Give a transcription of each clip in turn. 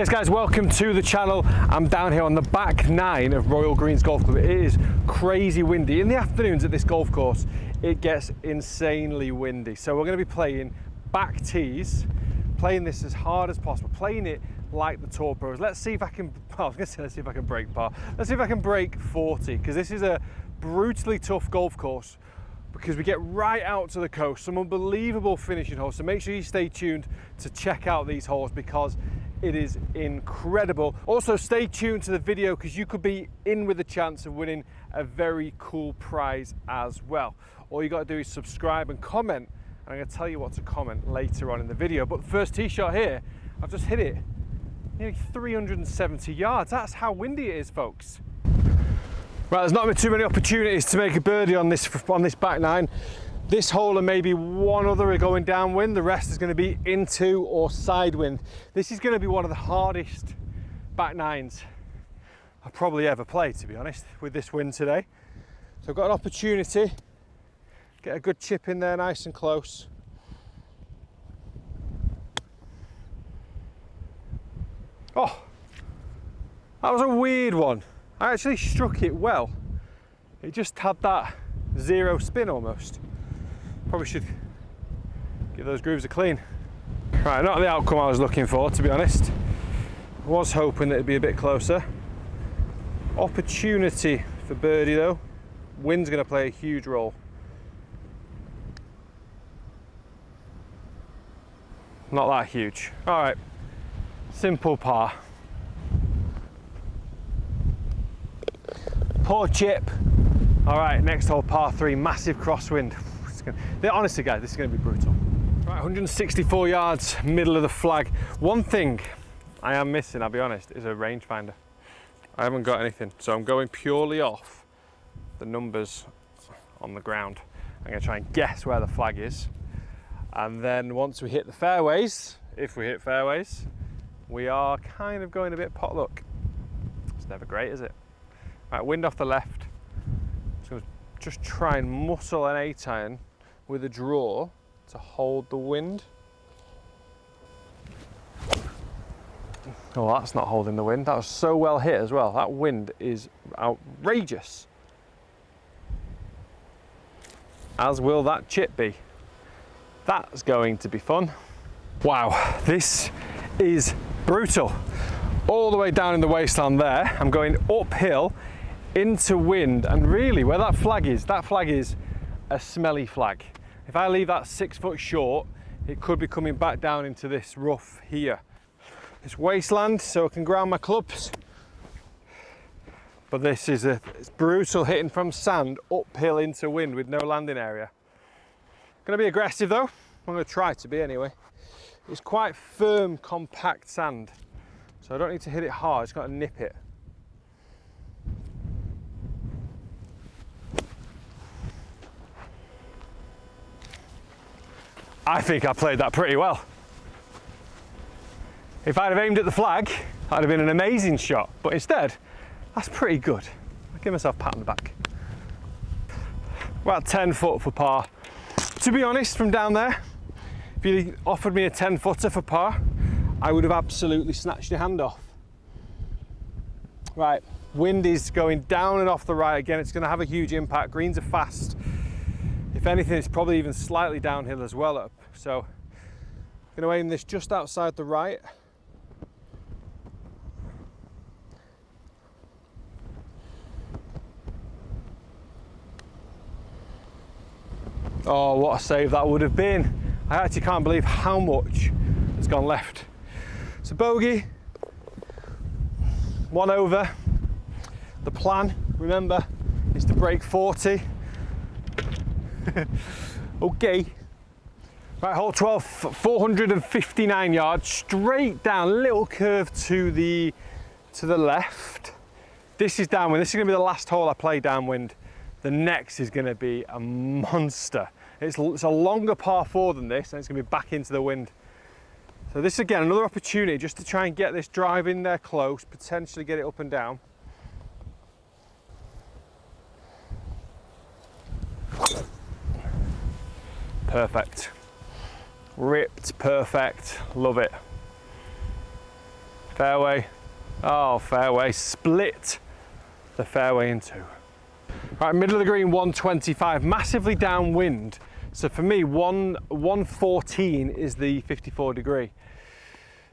Yes guys, welcome to the channel. I'm down here on the back nine of Royal Greens Golf Club. It is crazy windy. In the afternoons at this golf course, it gets insanely windy. So we're going to be playing back tees, playing this as hard as possible, playing it like the Tour Pros. Let's see if I can, well, I was going to say let's see if I can break par. Let's see if I can break 40, because this is a brutally tough golf course because we get right out to the coast, some unbelievable finishing holes. So make sure you stay tuned to check out these holes because it is incredible. Also stay tuned to the video because you could be in with a chance of winning a very cool prize as well. All you got to do is subscribe and comment, and I'm going to tell you what to comment later on in the video. But the first tee shot here, I've just hit it nearly 370 yards. That's how windy it is, folks. Right, there's not too many opportunities to make a birdie on this back nine. This hole and maybe one other are going downwind. The rest is going to be into or side wind. This is going to be one of the hardest back nines I've probably ever played, to be honest, with this wind today. So I've got an opportunity, get a good chip in there nice and close. Oh, that was a weird one. I actually struck it well. It just had that zero spin almost. Probably should give those grooves a clean. Right, not the outcome I was looking for, to be honest. I was hoping that it'd be a bit closer. Opportunity for birdie though. Wind's going to play a huge role. Not that huge. All right, simple par. Poor chip. All right, next hole, par three, massive crosswind. Honestly guys, this is going to be brutal. Right, 164 yards, middle of the flag. One thing I am missing, I'll be honest, is a rangefinder. I haven't got anything, so I'm going purely off the numbers on the ground. I'm going to try and guess where the flag is, and then once we hit the fairways, if we hit fairways, we are kind of going a bit potluck. It's never great, is it? Right, wind off the left. So just try and muscle an 8-iron with a draw to hold the wind. Oh, that's not holding the wind. That was so well hit as well. That wind is outrageous. As will that chip be. That's going to be fun. Wow, this is brutal. All the way down in the wasteland there. I'm going uphill into wind, and really where that flag is a smelly flag. If I leave that 6 foot short, it could be coming back down into this rough here. It's wasteland, so I can ground my clubs. But this is it's brutal hitting from sand uphill into wind with no landing area. Gonna be aggressive though. I'm gonna try to be anyway. It's quite firm, compact sand, so I don't need to hit it hard, just got to nip it. I think I played that pretty well. If I'd have aimed at the flag, that'd have been an amazing shot, but instead, that's pretty good. I'll give myself a pat on the back. About 10 foot for par. To be honest, from down there, if you offered me a 10 footer for par, I would have absolutely snatched your hand off. Right, wind is going down and off the right again. It's going to have a huge impact. Greens are fast. If anything, it's probably even slightly downhill as well up. So I'm going to aim this just outside the right. Oh, what a save that would have been. I actually can't believe how much has gone left. So bogey, one over. The plan, remember, is to break 40. Okay. Right, hole 12, 459 yards, straight down, little curve to the left. This is downwind. This is going to be the last hole I play downwind. The next is going to be a monster. It's a longer par 4 than this, and it's going to be back into the wind. So this, again, another opportunity just to try and get this drive in there close, potentially get it up and down. Perfect. Ripped, perfect, love it. Fairway. Oh, fairway. Split the fairway in two. Right, middle of the green, 125. Massively downwind. So for me, 114 is the 54 degree.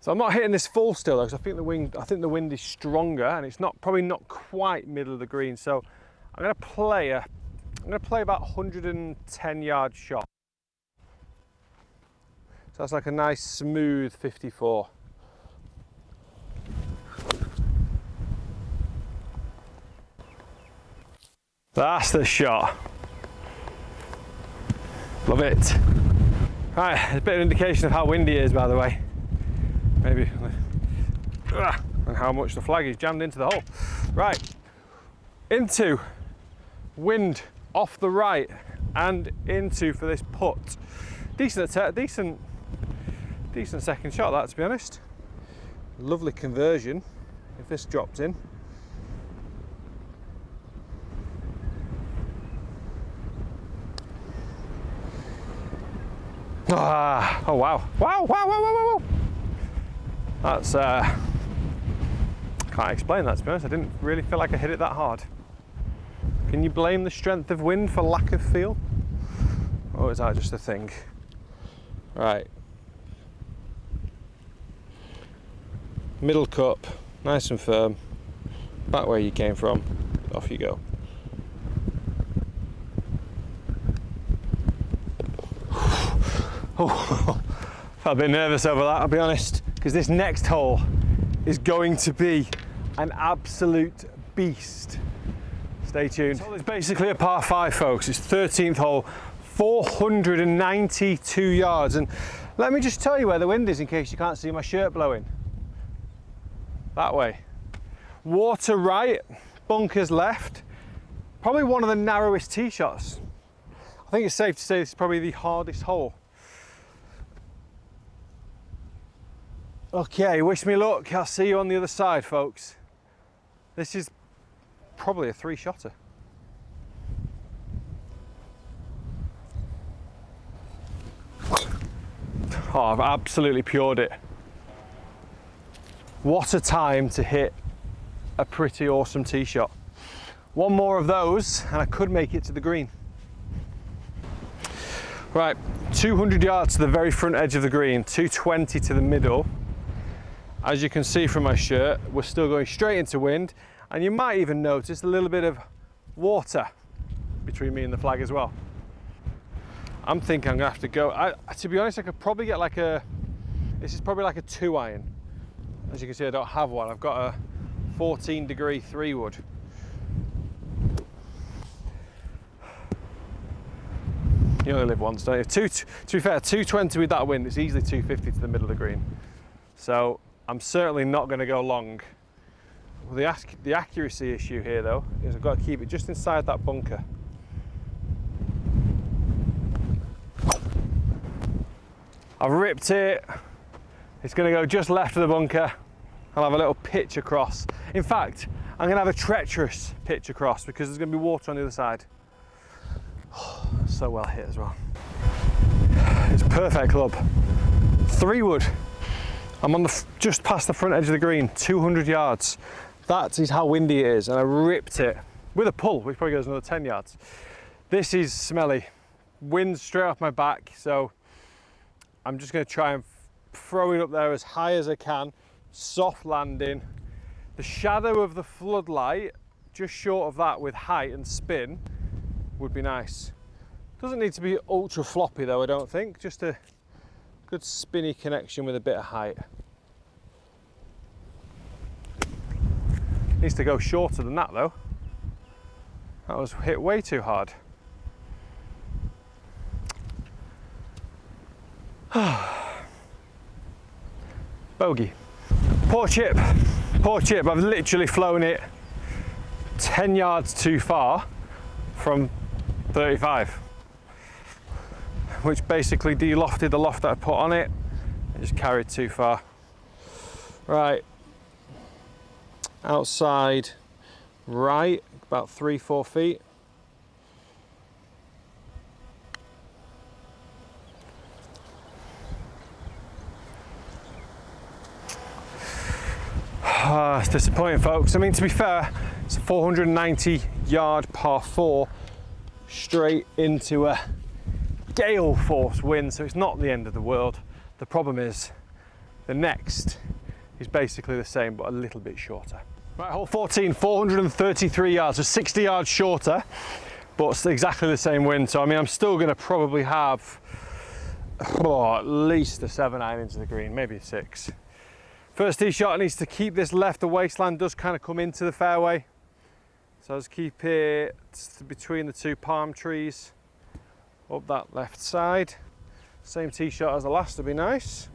So I'm not hitting this full still though, because I think the wind is stronger, and it's probably not quite middle of the green. So I'm going to play about 110 yard shot. So that's like a nice smooth 54. That's the shot. Love it. Right, a bit of indication of how windy it is, by the way. Maybe, and how much the flag is jammed into the hole. Right, into wind off the right and into for this putt. Decent second shot, that, to be honest. Lovely conversion if this drops in. Ah, oh wow. Wow. That's, can't explain that, to be honest. I didn't really feel like I hit it that hard. Can you blame the strength of wind for lack of feel? Or is that just a thing? Right. Middle cup, nice and firm. Back where you came from, off you go. Oh, felt a bit nervous over that, I'll be honest, because this next hole is going to be an absolute beast. Stay tuned. This hole is basically a par 5, folks. It's 13th hole, 492 yards. And let me just tell you where the wind is in case you can't see my shirt blowing. That way. Water right, bunkers left. Probably one of the narrowest tee shots. I think it's safe to say this is probably the hardest hole. Okay, wish me luck. I'll see you on the other side, folks. This is probably a 3-shotter. Oh, I've absolutely pured it. What a time to hit a pretty awesome tee shot. One more of those and I could make it to the green. Right, 200 yards to the very front edge of the green, 220 to the middle. As you can see from my shirt, we're still going straight into wind, and you might even notice a little bit of water between me and the flag as well. I'm thinking I'm gonna have to go, to be honest, I could probably get like this is probably like a 2-iron. As you can see, I don't have one. I've got a 14 degree 3-wood. You only live once, don't you? To be fair, 220 with that wind, it's easily 250 to the middle of the green. So I'm certainly not going to go long. Well, the accuracy issue here though is I've got to keep it just inside that bunker. I've ripped it. It's going to go just left of the bunker. I'll have a little pitch across. In fact, I'm going to have a treacherous pitch across because there's going to be water on the other side. So well hit as well. It's a perfect club. 3-wood. I'm on just past the front edge of the green, 200 yards. That is how windy it is, and I ripped it with a pull, which probably goes another 10 yards. This is smelly. Wind straight off my back, so I'm just going to try and throw it up there as high as I can. Soft landing. The shadow of the floodlight, just short of that with height and spin, would be nice. Doesn't need to be ultra floppy though, I don't think. Just a good spinny connection with a bit of height. Needs to go shorter than that though. That was hit way too hard. Bogey. Poor chip. I've literally flown it 10 yards too far from 35, which basically de-lofted the loft that I put on it. I just carried too far. Right, outside right, about 3-4 feet. It's disappointing, folks. I mean, to be fair, it's a 490 yard par 4 straight into a gale force wind, so it's not the end of the world. The problem is the next is basically the same but a little bit shorter. Right, hole 14, 433 yards, so 60 yards shorter, but it's exactly the same wind. So I mean, I'm still going to probably have at least a 7-iron into the green, maybe a 6. First tee shot needs to keep this left. The waistland does kind of come into the fairway, so I'll just keep it between the 2 palm trees up that left side. Same tee shot as the last would be nice.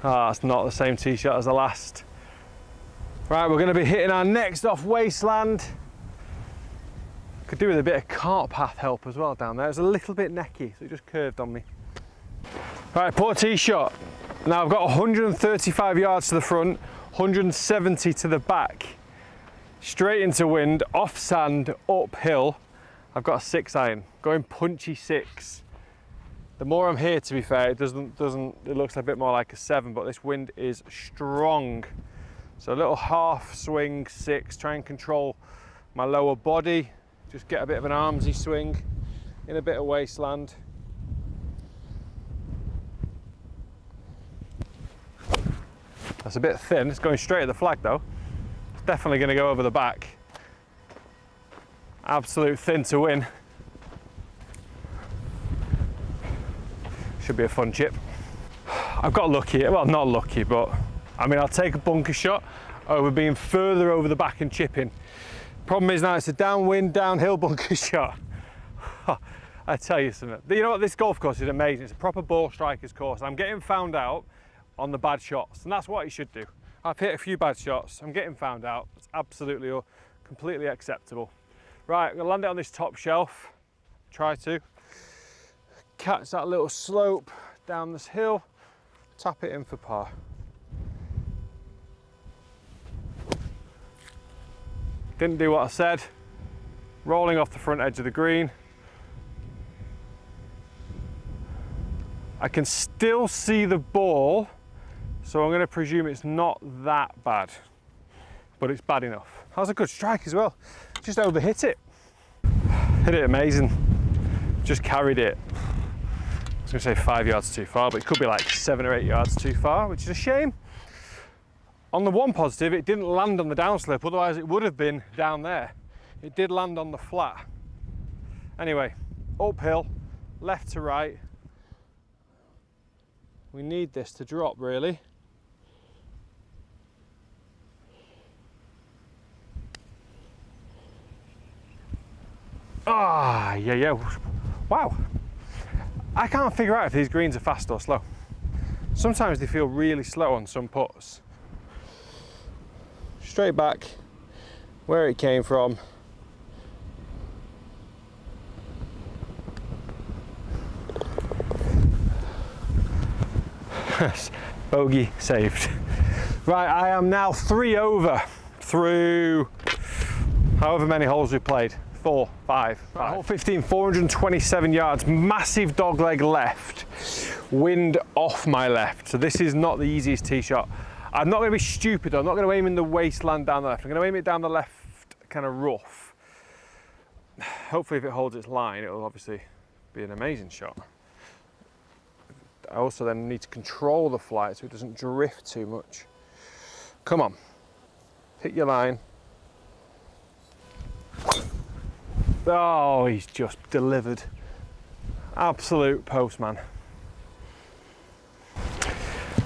It's not the same tee shot as the last. Right, we're going to be hitting our next off wasteland. Could do with a bit of cart path help as well down there. It's a little bit necky, so it just curved on me. Right, poor tee shot. Now I've got 135 yards to the front, 170 to the back. Straight into wind, off sand, uphill. I've got a 6-iron, going punchy 6. The more I'm here, to be fair, it looks a bit more like a 7, but this wind is strong. So a little half swing 6, try and control my lower body, just get a bit of an armsy swing in a bit of wasteland. That's a bit thin, it's going straight at the flag though. It's definitely going to go over the back. Absolute thin to win. Should be a fun chip. I've got lucky, well not lucky, but I mean I'll take a bunker shot over being further over the back and chipping. Problem is now it's a downwind, downhill bunker shot. I tell you something, you know what, this golf course is amazing. It's a proper ball striker's course. I'm getting found out on the bad shots, and that's what you should do. I've hit a few bad shots, I'm getting found out. It's absolutely or completely acceptable. Right, I'm gonna land it on this top shelf, try to catch that little slope down this hill, tap it in for par. Didn't do what I said, rolling off the front edge of the green. I can still see the ball, so I'm going to presume it's not that bad, but it's bad enough. That was a good strike as well, just overhit it. Hit it amazing, just carried it. I was going to say 5 yards too far, but it could be like 7 or 8 yards too far, which is a shame. On the one positive, it didn't land on the downslope, otherwise it would have been down there. It did land on the flat. Anyway, uphill, left to right. We need this to drop, really. Yeah. Wow. I can't figure out if these greens are fast or slow. Sometimes they feel really slow on some putts. Straight back where it came from. Bogey saved. Right, I am now 3 over through however many holes we played. 4, 5. Right, hole 15, 427 yards, massive dogleg left, wind off my left. So this is not the easiest tee shot. I'm not going to be stupid, I'm not going to aim in the waistland down the left. I'm going to aim it down the left, kind of rough. Hopefully if it holds its line, it'll obviously be an amazing shot. I also then need to control the flight so it doesn't drift too much. Come on, hit your line. Oh, he's just delivered. Absolute postman.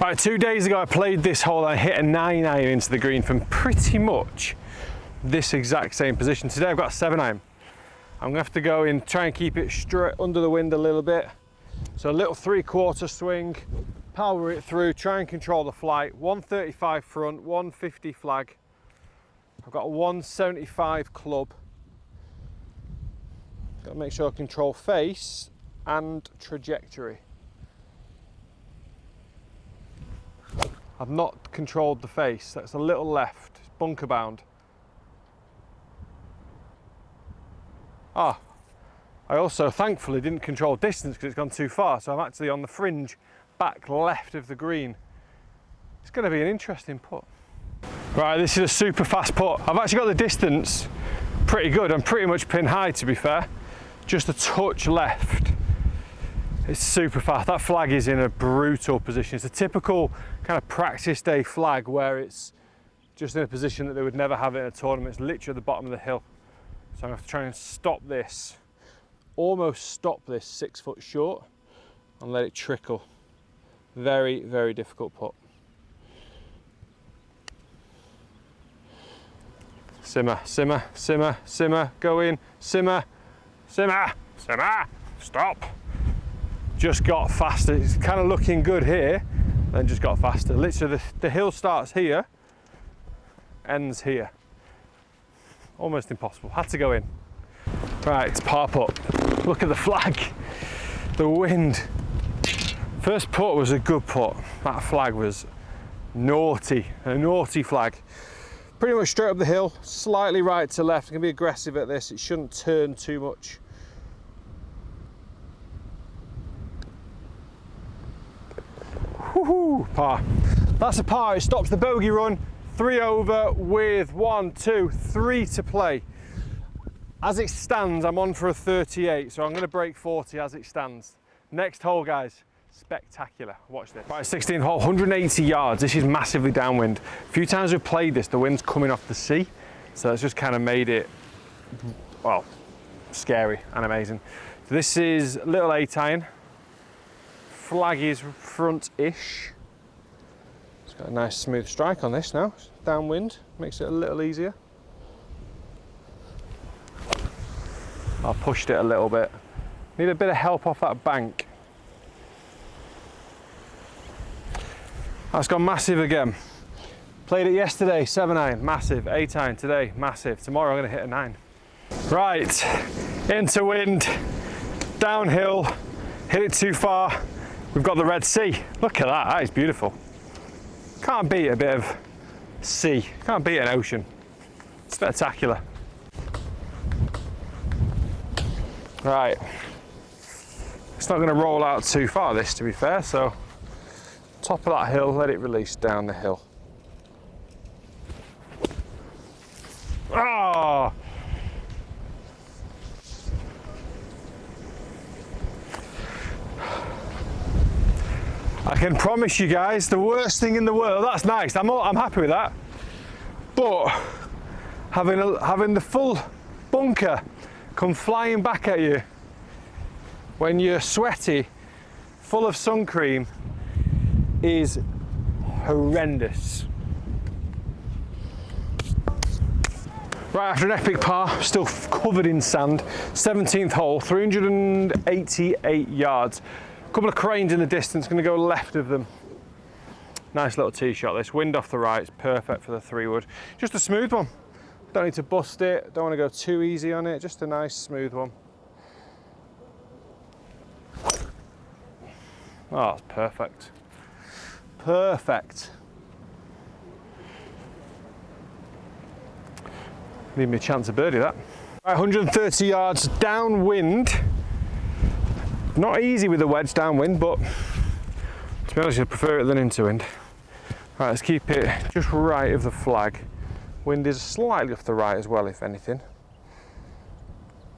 Right, 2 days ago I played this hole, I hit a 9-iron into the green from pretty much this exact same position. Today I've got a 7-iron. I'm gonna have to go in, try and keep it straight under the wind a little bit. So a little 3/4 swing, power it through, try and control the flight. 135 front, 150 flag. I've got a 175 club. Got to make sure I control face and trajectory. I've not controlled the face, that's a little left, it's bunker bound. I also thankfully didn't control distance because it's gone too far, so I'm actually on the fringe back left of the green. It's going to be an interesting putt. Right, this is a super fast putt. I've actually got the distance pretty good. I'm pretty much pin high, to be fair. Just a touch left. It's super fast. That flag is in a brutal position. It's a typical kind of practice day flag where it's just in a position that they would never have it in a tournament. It's literally at the bottom of the hill. So I'm going to have to try and stop this, almost stop this 6 foot short and let it trickle. Very, very difficult putt. Simmer, simmer, simmer, simmer, go in, simmer, simmer, simmer, stop. Just got faster. It's kind of looking good here, then just got faster. Literally the hill starts here, ends here. Almost impossible, had to go in. Right, it's par putt. Look at the flag, the wind. First putt was a good putt. That flag was naughty, a naughty flag. Pretty much straight up the hill, slightly right to left. I'm gonna be aggressive at this. It shouldn't turn too much. Woohoo, par. That's a par. It stops the bogey run. 3 over with 1, 2, 3 to play. As it stands, I'm on for a 38, so I'm gonna break 40 as it stands. Next hole, guys. Spectacular. Watch this. Right, 16th hole, 180 yards. This is massively downwind. A few times we've played this, the wind's coming off the sea, so it's just kind of made it, well, scary and amazing. So this is little 8 iron. Flag is front-ish. It's got a nice smooth strike on this now. It's downwind, makes it a little easier. I pushed it a little bit. Need a bit of help off that bank. That's gone massive again. Played it yesterday, 7 iron, massive. 8 iron today, massive. Tomorrow I'm gonna hit a 9. Right, into wind, downhill, hit it too far. We've got the Red Sea. Look at that is beautiful. Can't beat a bit of sea, can't beat an ocean. Spectacular. Right, it's not gonna roll out too far this, to be fair, so top of that hill, let it release down the hill. Oh! I can promise you guys, the worst thing in the world, that's nice, I'm happy with that. But having the full bunker come flying back at you when you're sweaty, full of sun cream, is horrendous. Right, after an epic par, still covered in sand, 17th hole, 388 yards. A couple of cranes in the distance, going to go left of them. Nice little tee shot this, wind off the right, it's perfect for the 3-wood. Just a smooth one, don't need to bust it, don't want to go too easy on it, just a nice smooth one. Oh, it's perfect. Perfect. Need me a chance of birdie that. Right, 130 yards downwind. Not easy with the wedge downwind, but to be honest, I prefer it than into wind. Right, let's keep it just right of the flag. Wind is slightly off the right as well, if anything.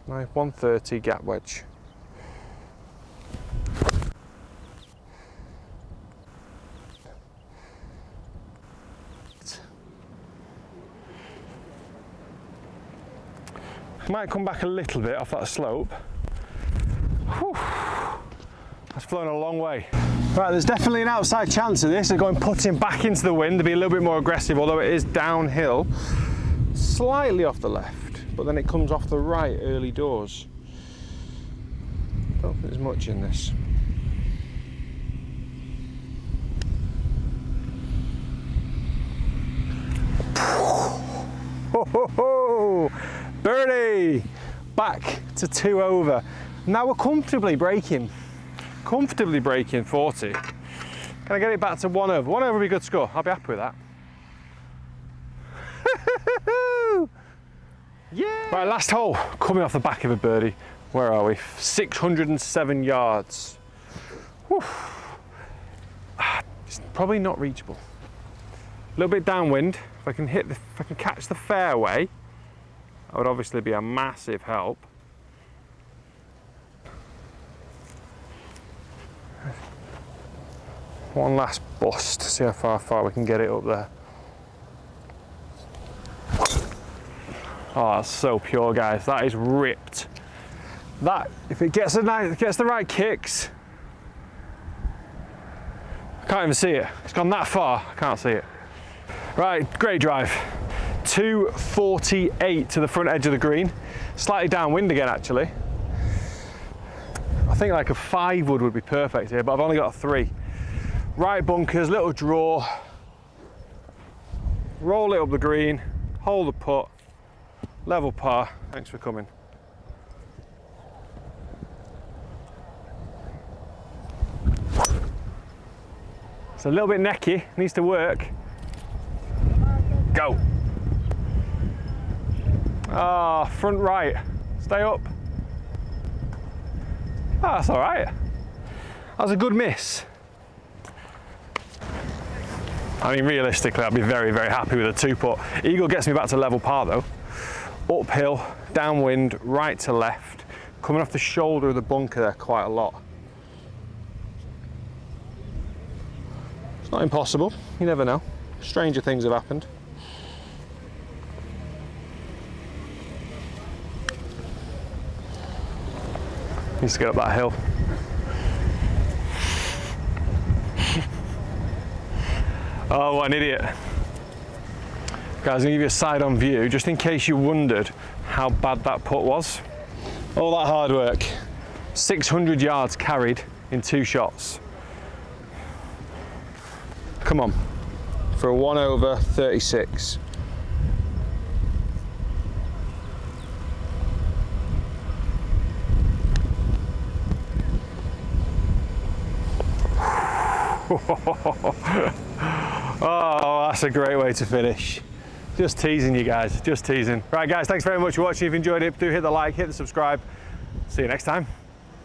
My 130 gap wedge. Might come back a little bit off that slope. Whew. That's flown a long way. Right, there's definitely an outside chance of this. They're going putting back into the wind to be a little bit more aggressive, although it is downhill. Slightly off the left, but then it comes off the right early doors. Don't think there's much in this. Ho, ho, ho. Birdie! Back to 2 over. Now we're comfortably breaking 40. Can I get it back to 1 over? 1 over would be a good score. I'll be happy with that. Yeah! Right, last hole, coming off the back of a birdie. Where are we? 607 yards. Whew. It's probably not reachable. A little bit downwind. If I can catch the fairway, that would obviously be a massive help. One last bust to see how far we can get it up there. Oh, that's so pure, guys. That is ripped. That, if it gets the right kicks, I can't even see it. It's gone that far, I can't see it. Right, great drive. 248 to the front edge of the green. Slightly downwind again, actually. I think like a 5 wood would be perfect here, but I've only got a 3. Right bunkers, little draw. Roll it up the green, hold the putt, level par. Thanks for coming. It's a little bit necky, needs to work. Go. Ah, front right, stay up. Ah, that's all right. That was a good miss. I mean, realistically, I'd be very, very happy with a 2-putt. Eagle gets me back to level par though. Uphill, downwind, right to left. Coming off the shoulder of the bunker there quite a lot. It's not impossible, you never know. Stranger things have happened. Needs to get up that hill. Oh, what an idiot. Guys, I'm gonna give you a side-on view, just in case you wondered how bad that putt was. All that hard work, 600 yards carried in 2 shots. Come on, for a 1 over 36. Oh, that's a great way to finish. Just teasing you guys, just teasing. Right guys, thanks very much for watching. If you enjoyed it, do hit the like, hit the subscribe. See you next time.